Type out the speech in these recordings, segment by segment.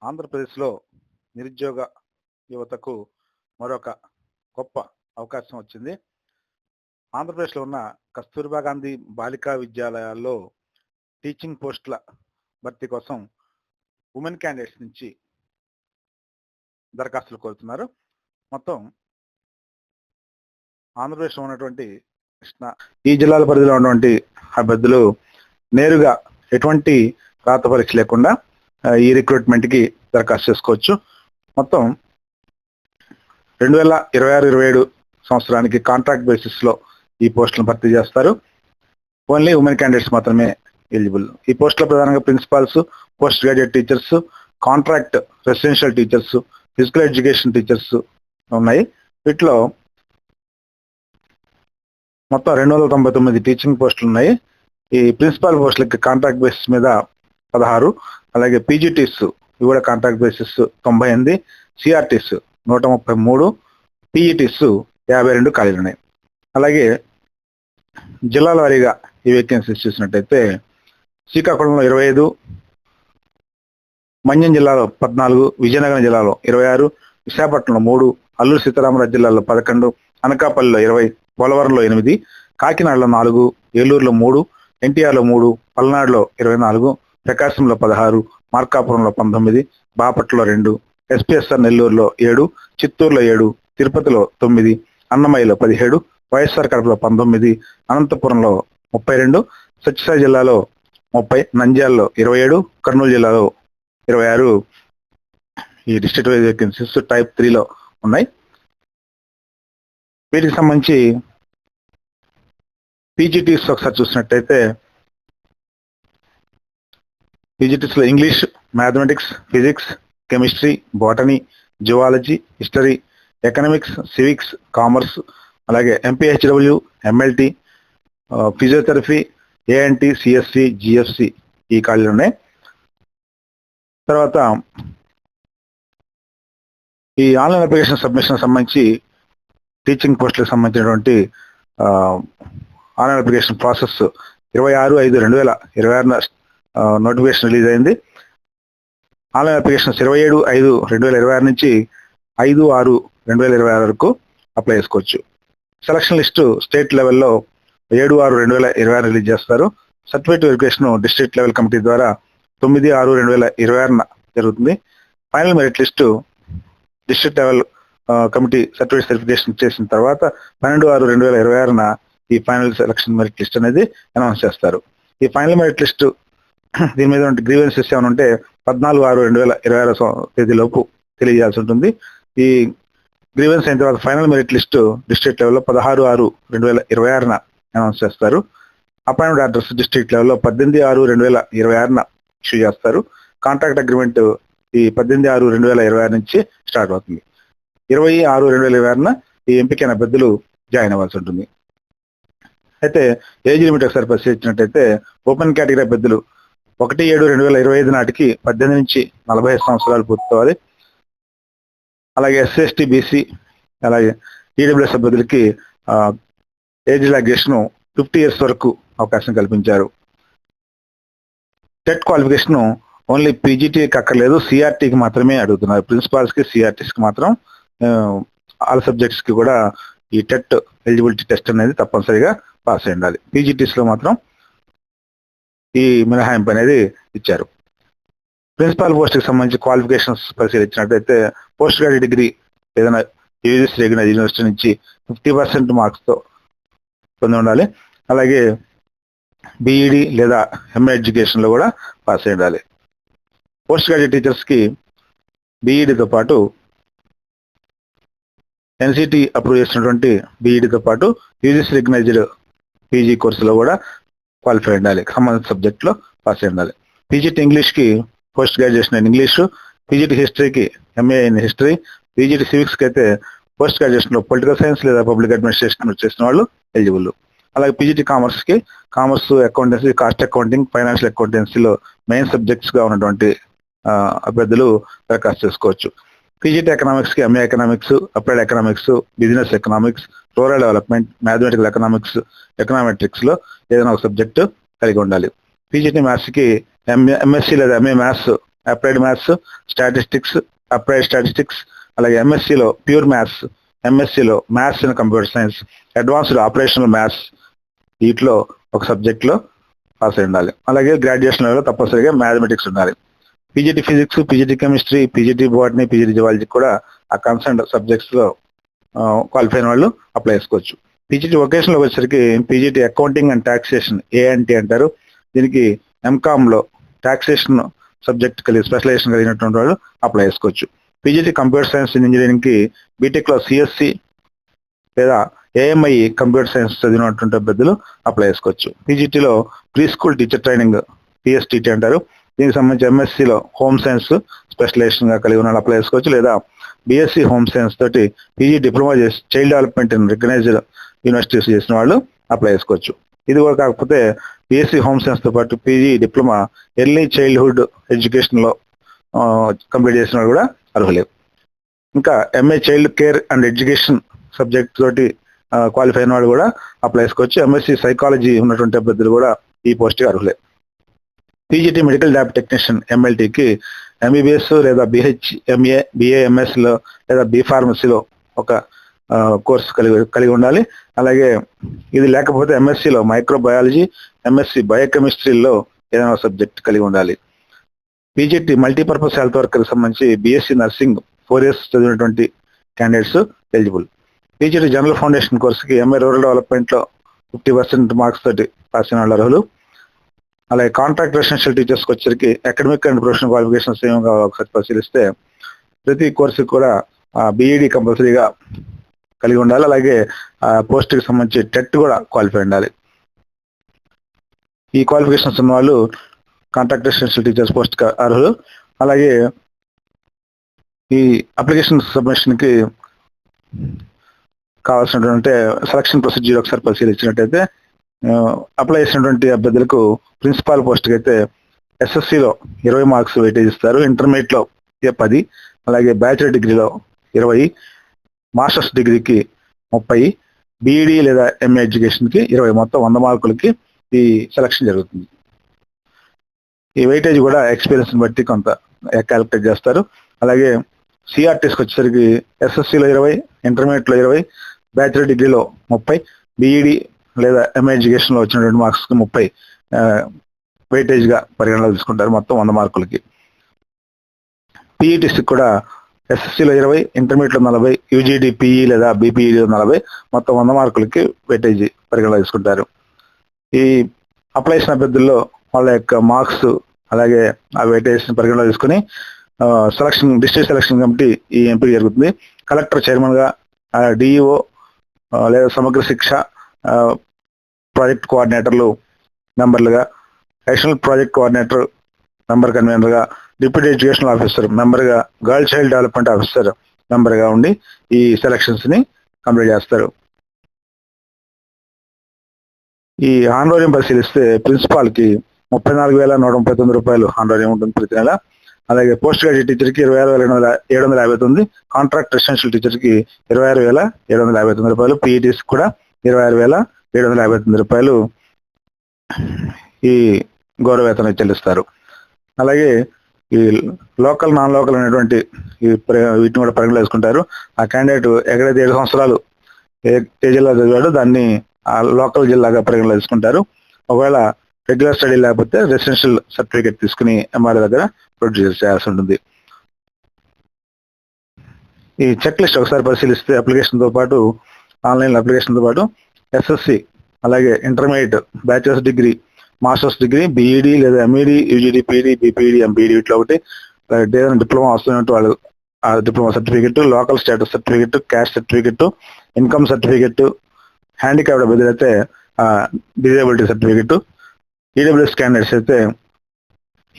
ఆంధ్రప్రదేశ్లో నిరుద్యోగ యువతకు మరొక గొప్ప అవకాశం వచ్చింది. ఆంధ్రప్రదేశ్లో ఉన్న కస్తూర్బా గాంధీ బాలికా విద్యాలయాల్లో టీచింగ్ పోస్టుల భర్తీ కోసం ఉమెన్ క్యాండిడేట్స్ నుంచి దరఖాస్తులు కోరుతున్నారు. మొత్తం ఆంధ్రప్రదేశ్లో ఉన్నటువంటి ఈ జిల్లాల పరిధిలో ఉన్నటువంటి అభ్యర్థులు నేరుగా ఎటువంటి రాత పరీక్ష లేకుండా ఈ రిక్రూట్మెంట్కి దరఖాస్తు చేసుకోవచ్చు. మొత్తం 2026-27 సంవత్సరానికి కాంట్రాక్ట్ బేసిస్లో ఈ పోస్టులను భర్తీ చేస్తారు. ఓన్లీ ఉమెన్ క్యాండిడేట్స్ మాత్రమే ఎలిజిబుల్. ఈ పోస్టులో ప్రధానంగా principals, post graduate teachers, contract residential teachers, physical education teachers ఉన్నాయి. వీటిలో మొత్తం 299 టీచింగ్ పోస్టులు ఉన్నాయి. ఈ ప్రిన్సిపాల్ పోస్టులకి కాంట్రాక్ట్ బేసిస్ మీద 16, అలాగే పీజీటీస్ ఇవి కూడా కాంట్రాక్ట్ బేసిస్ 98, సిఆర్టీస్ 133, పీఈటీస్ 52 ఖాళీలు ఉన్నాయి. అలాగే జిల్లాల వారీగా ఈ వేకెన్సీస్ చూసినట్టయితే శ్రీకాకుళంలో 25, మన్యం జిల్లాలో 14, విజయనగరం జిల్లాలో 26, విశాఖపట్నంలో 3, అల్లూరు సీతారామరాజు జిల్లాలో 11, అనకాపల్లిలో 20, పోలవరంలో 8, కాకినాడలో 4, ఏలూరులో 3, ఎన్టీఆర్లో 3, పల్నాడులో 24, ప్రకాశంలో 16, మార్కాపురంలో 19, బాపట్లలో 2, ఎస్పీఎస్ఆర్ నెల్లూరులో 7, చిత్తూరులో 7, తిరుపతిలో 9, అన్నమయ్యలో 17, వైఎస్ఆర్ కడపలో 19, అనంతపురంలో 32, సత్యసాయి జిల్లాలో 30, నంద్యాలలో 27, కర్నూలు జిల్లాలో 26 ఈ డిస్ట్రిక్ట్ వైజ్ వేకెన్సీస్ టైప్ 3లో ఉన్నాయి. వీటికి సంబంధించి పీజీటీస్ ఒకసారి చూసినట్టయితే పీజీటీస్లో English, mathematics, physics, chemistry, botany, zoology, history, economics, civics, commerce, అలాగే MPHW, MLT, physiotherapy, ANT, CSC, GFC ఈ ఖాళీలు ఉన్నాయి. తర్వాత ఈ ఆన్లైన్ అప్లికేషన్ సబ్మిషన్ సంబంధించి టీచింగ్ పోస్టులకు సంబంధించినటువంటి online application process 26/5/2026 notification release అయింది. ఆన్లైన్ అప్లికేషన్స్ 27/5/2026 నుంచి 5/6/2026 వరకు అప్లై చేసుకోవచ్చు. సెలక్షన్ లిస్టు స్టేట్ లెవెల్లో 7/6/2026 రిలీజ్ చేస్తారు. Certificate verification district level committee ద్వారా 9/6/2026 జరుగుతుంది. Final merit list district level committee certificate verification చేసిన తర్వాత 12/6/2026 ఈ ఫైనల్ సెలక్షన్ మెరిట్ లిస్ట్ అనేది అనౌన్స్ చేస్తారు. ఈ ఫైనల్ మెరిట్ లిస్టు దీని మీద గ్రీవెన్సెస్ ఏమైనా ఉంటే 14/6/2026 తేదీలోపు తెలియజేయాల్సి ఉంటుంది. ఈ గ్రీవెన్స్ అయిన తర్వాత ఫైనల్ మెరిట్ లిస్టు డిస్ట్రిక్ట్ లెవెల్లో 16/6/2026 అనౌన్స్ చేస్తారు. అపాయింట్మెంట్ ఆర్డర్స్ డిస్ట్రిక్ట్ లెవెల్లో 18/6/2026 ఇష్యూ చేస్తారు. కాంట్రాక్ట్ అగ్రిమెంట్ ఈ 18/6/2026 నుంచి స్టార్ట్ అవుతుంది. 20/6/2026 ఈ ఎంపికైన అభ్యర్థులు జాయిన్ అవ్వాల్సి ఉంటుంది. అయితే ఏజ్ లిమిట్ ఒకసారి పరిశీలించినట్టయితే ఓపెన్ కేటగిరీ అభ్యర్థులు 1/7/2025 నాటికి 18 నుంచి 45 సంవత్సరాలు పూర్తవాలి. అలాగే ఎస్సీ, ఎస్టీ, బీసీ, అలాగే ఈడబ్ల్యూఎస్ అభ్యర్థులకి ఏజ్ రిలాక్సేషన్ 50 years వరకు అవకాశం కల్పించారు. టెట్ క్వాలిఫికేషన్ ఓన్లీ పీజీటీకి అక్కర్లేదు, సిఆర్టీకి మాత్రమే అడుగుతున్నారు. ప్రిన్సిపాల్స్కి, సిఆర్టీస్కి మాత్రం ఆల్ సబ్జెక్ట్స్కి కూడా ఈ టెట్ ఎలిజిబిలిటీ టెస్ట్ అనేది తప్పనిసరిగా పాస్ అయి ఉండాలి. పీజీటీస్లో మాత్రం ఈ మినహాయింపు అనేది ఇచ్చారు. ప్రిన్సిపాల్ పోస్ట్కి సంబంధించి క్వాలిఫికేషన్స్ పరిశీలించినట్టయితే పోస్ట్ గ్రాడ్యుయేట్ డిగ్రీ ఏదైనా యూజీసీ రెగ్యులర్ యూనివర్సిటీ నుంచి 50% మార్క్స్తో పొంది ఉండాలి. అలాగే బీఈడి లేదా ఎంఏ ఎడ్యుకేషన్లో కూడా పాస్ అయి ఉండాలి. పోస్ట్ గ్రాడ్యుయేట్ టీచర్స్కి బీఈడితో పాటు ఎన్సిటి అప్రూవ్ చేసినటువంటి బీఈడితో పాటు యూజీసీ రికగ్నైజ్డ్ పీజీ కోర్సులో కూడా క్వాలిఫై ఉండాలి. సంబంధిత సబ్జెక్ట్లో పాస్ అయి ఉండాలి. పీజీటీ ఇంగ్లీష్కి post graduation in English, PGT హిస్టరీకి ఎంఏ ఇన్ హిస్టరీ, పీజీటీ సివిక్స్కి అయితే పోస్ట్ గ్రాడ్యుయేషన్లో పొలిటికల్ సైన్స్ లేదా పబ్లిక్ అడ్మినిస్ట్రేషన్ చేసిన వాళ్ళు ఎలిజిబుల్. అలాగే పీజీటీ కామర్స్కి commerce, accountancy, cost accounting, financial అకౌంటెన్సీలో మెయిన్ సబ్జెక్ట్స్గా ఉన్నటువంటి అభ్యర్థులు దరఖాస్తు చేసుకోవచ్చు. పీజీటీ ఎకనామిక్స్కి MA economics, applied economics, business economics, rural development, mathematical economics, ఎకనామెట్రిక్స్లో ఏదైనా ఒక సబ్జెక్టు కలిగి ఉండాలి. పీజీటీ మ్యాథ్స్కి ఎంఎస్సీ లేదా MA maths applied maths, statistics, applied statistics, అలాగే ఎంఎస్సిలో ప్యూర్ మ్యాథ్స్, ఎంఎస్సిలో maths and computer science, advanced operational maths వీటిలో ఒక సబ్జెక్ట్లో పాస్ అయి ఉండాలి. అలాగే గ్రాడ్యుయేషన్ లెవెల్లో తప్పనిసరిగా మ్యాథమెటిక్స్ ఉండాలి. PGT physics, PGT chemistry, PGT botany, PGT zoology కూడా ఆ కన్సర్న్ సబ్జెక్ట్స్లో క్వాలిఫై అయిన వాళ్ళు అప్లై చేసుకోవచ్చు. పీజీటీ వొకేషన్లోకి వచ్చేసరికి PGT accounting and taxation ANT అంటారు. దీనికి ఎంకామ్లో టాక్సేషన్ సబ్జెక్ట్ స్పెషలైజేషన్ కలిగినటువంటి వాళ్ళు అప్లై చేసుకోవచ్చు. పీజీటీ కంప్యూటర్ సైన్స్ అండ్ ఇంజనీరింగ్కి బీటెక్లో సిఎస్సి లేదా ఏఎంఐ కంప్యూటర్ సైన్స్ చదివినటువంటి అభ్యర్థులు అప్లై చేసుకోవచ్చు. పీజీటీలో ప్రీ స్కూల్ టీచర్ ట్రైనింగ్ పిఎస్టీటీ అంటారు. దీనికి సంబంధించి ఎంఎస్సిలో హోమ్ సైన్స్ స్పెషలైజేషన్గా కలిగి ఉన్న వాళ్ళు అప్లై చేసుకోవచ్చు. లేదా బీఎస్సీ హోమ్ సైన్స్ తోటి పీజీ డిప్లొమా చేసి child development in recognised universities చేసిన వాళ్ళు అప్లై చేసుకోవచ్చు. ఇది కూడా కాకపోతే బీఎస్సీ హోమ్ సైన్స్తో పాటు పీజీ డిప్లొమా ఎర్లీ చైల్డ్హుడ్ ఎడ్యుకేషన్లో కంప్లీట్ చేసిన వాళ్ళు కూడా అర్హులే. ఇంకా MA child care and education subject తోటి క్వాలిఫై అయిన వాళ్ళు కూడా అప్లై చేసుకోవచ్చు. ఎంఎస్సీ సైకాలజీ ఉన్నటువంటి అభ్యర్థులు కూడా ఈ పోస్ట్కి అర్హులే. పీజీటీ మెడికల్ ల్యాబ్ టెక్నీషియన్ ఎంఎల్టీకి ఎంబీబీఎస్ లేదా బిహెచ్ఎంఏ, బిఏఎంఎస్లో లేదా బి ఫార్మసీలో ఒక కోర్సు కలిగి ఉండాలి. అలాగే ఇది లేకపోతే ఎంఎస్సిలో మైక్రోబయాలజీ, ఎంఎస్సి బయోకెమిస్ట్రీలో ఏదైనా సబ్జెక్ట్ కలిగి ఉండాలి. పీజీటీ మల్టీపర్పస్ హెల్త్ వర్కర్కి సంబంధించి బీఎస్సీ నర్సింగ్ 4 years చదివినటువంటి candidates eligible. PGT general foundation కోర్సుకి ఎంఏ రూరల్ డెవలప్మెంట్లో 50% మార్క్స్ తోటి పాస్ అయిన వాళ్ళు అర్హులు. అలాగే కాంట్రాక్ట్ రెసిడెన్షియల్ టీచర్స్కి వచ్చరికి అకాడమిక్ అండ్ ప్రొఫెషనల్ క్వాలిఫికేషన్స్ ఏమో ఒకసారి పరిశీలిస్తే ప్రతి కోర్సుకి కూడా బీఈడి కంపల్సరీగా కలిగి ఉండాలి. అలాగే పోస్ట్కి సంబంధించి టెట్ కూడా క్వాలిఫై ఉండాలి. ఈ క్వాలిఫికేషన్స్ ఉన్న వాళ్ళు కాంట్రాక్ట్ రెసిడెన్షియల్ టీచర్స్ పోస్ట్కి అర్హులు. అలాగే ఈ అప్లికేషన్ సబ్మిషన్కి కావాల్సినటువంటి సెలక్షన్ ప్రొసీజర్ ఒకసారి పరిశీలించినట్టయితే అప్లై చేసినటువంటి అభ్యర్థులకు ప్రిన్సిపాల్ పోస్ట్కి అయితే ఎస్ఎస్సిలో 20 మార్క్స్ వెయిటేజ్ ఇస్తారు, ఇంటర్మీడియట్లో 10, అలాగే బ్యాచిలర్ డిగ్రీలో 20, మాస్టర్స్ డిగ్రీకి 30, బీఈడి లేదా ఎంఏ ఎడ్యుకేషన్కి 20, మొత్తం 100 మార్కులకి ఈ సెలక్షన్ జరుగుతుంది. ఈ వెయిటేజ్ కూడా ఎక్స్పీరియన్స్ని బట్టి కొంత క్యాలిక్యులేట్ చేస్తారు. అలాగే సిఆర్టీస్కి వచ్చేసరికి ఎస్ఎస్సిలో 20, ఇంటర్మీడియట్లో 20, బ్యాచిలర్ డిగ్రీలో 30, బీఈడి లేదా ఎంఏ ఎడ్యుకేషన్లో వచ్చినటువంటి మార్క్స్కి 30 వెయిటేజ్గా పరిగణలో తీసుకుంటారు, మొత్తం 100 మార్కులకి. పీఈటీసీకి కూడా ఎస్ఎస్సిలో 20, ఇంటర్మీడియట్లో 40, యూజీడీ పీఈ లేదా బీపీఈలో 40, మొత్తం 100 మార్కులకి వెయిటేజ్ పరిగణలో తీసుకుంటారు. ఈ అప్లై చేసిన అభ్యర్థుల్లో వాళ్ళ యొక్క మార్క్స్ అలాగే ఆ వెయిటేజ్ పరిగణలో తీసుకుని డిస్ట్రిక్ట్ సెలక్షన్ కమిటీ ఈ ఎంపిక జరుగుతుంది. కలెక్టర్ చైర్మన్గా, డిఈఓ లేదా సమగ్ర శిక్ష ప్రాజెక్ట్ కోఆర్డినేటర్లు మెంబర్లుగా, అడిషనల్ ప్రాజెక్ట్ కోఆర్డినేటర్ మెంబర్ కన్వీనర్గా, డిప్యూటీ ఎడ్యుకేషనల్ ఆఫీసర్ మెంబర్గా, గర్ల్ చైల్డ్ డెవలప్మెంట్ ఆఫీసర్ మెంబర్గా ఉండి ఈ సెలక్షన్స్ని కంప్లీట్ చేస్తారు. ఈ ఆనరోరియం పరిశీలిస్తే ప్రిన్సిపాల్కి 34,139 రూపాయలు ఆనరోరియం ఉంటుంది ప్రతి నెల. అలాగే పోస్ట్ గ్రాడ్యుయేట్ టీచర్కి 26,759, కాంట్రాక్ట్ రెసిడెన్షియల్ టీచర్కి 26,759 రూపాయలు, పీఈటీస్ కూడా 26,759 రూపాయలు ఈ గౌరవ వేతనం చెల్లిస్తారు. అలాగే ఈ లోకల్, నాన్ లోకల్ అనేటువంటి వీటిని కూడా పరిగణలో వేసుకుంటారు. ఆ క్యాండిడేట్ ఎక్కడైతే 7 సంవత్సరాలు ఏ జిల్లా చదివాడో దాన్ని ఆ లోకల్ జిల్లాగా పరిగణలో తీసుకుంటారు. ఒకవేళ రెగ్యులర్ స్టడీ లేకపోతే రెసిడెన్షియల్ సర్టిఫికేట్ తీసుకుని ఎంఆర్ఓ దగ్గర ప్రొడ్యూస్ చేయాల్సి ఉంటుంది. ఈ చెక్ లిస్ట్ ఒకసారి పరిశీలిస్తే అప్లికేషన్తో పాటు ఆన్లైన్ అప్లికేషన్తో పాటు ఎస్ఎస్సి, అలాగే intermediate, bachelor's degree, master's degree, BEd లేదా MEd, UGD, PEd, BPEd, MPEd వీటిలో ఒకటి, ఏదైనా డిప్లొమా వస్తున్నట్టు వాళ్ళు ఆ diploma certificate, local status certificate, caste certificate, income certificate, handicapped అభ్యర్థులు అయితే డిజేబిలిటీ సర్టిఫికెట్, ఈడబ్ల్యూఎస్ క్యాండిడేట్స్ అయితే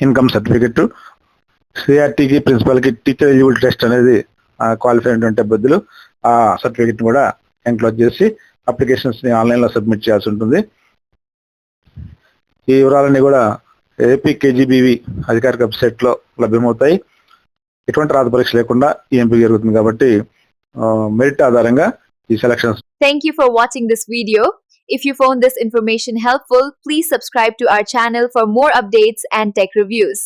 ఇన్కమ్ సర్టిఫికెట్, సిఆర్టీకి ప్రిన్సిపల్కి టీచర్ ఎలిజిబిలిటీ టెస్ట్ అనేది క్వాలిఫై అయినటువంటి అభ్యర్థులు ఆ సర్టిఫికెట్ కూడా ఎంక్లోజ్ చేసి అప్లికేషన్స్ని ఆన్లైన్లో సబ్మిట్ చేయాల్సి ఉంటుంది. ఈ వివరాలన్నీ కూడా ఏపీ కేజీబీవీ అధికారిక వెబ్సైట్లో లభ్యమవుతాయి. ఎటువంటి రాత పరీక్ష లేకుండా ఈ ఎంపిక జరుగుతుంది కాబట్టి మెరిట్ ఆధారంగా ఈ selections. Thank you for watching this video. If you found this information helpful, please subscribe to our channel for more updates and tech reviews.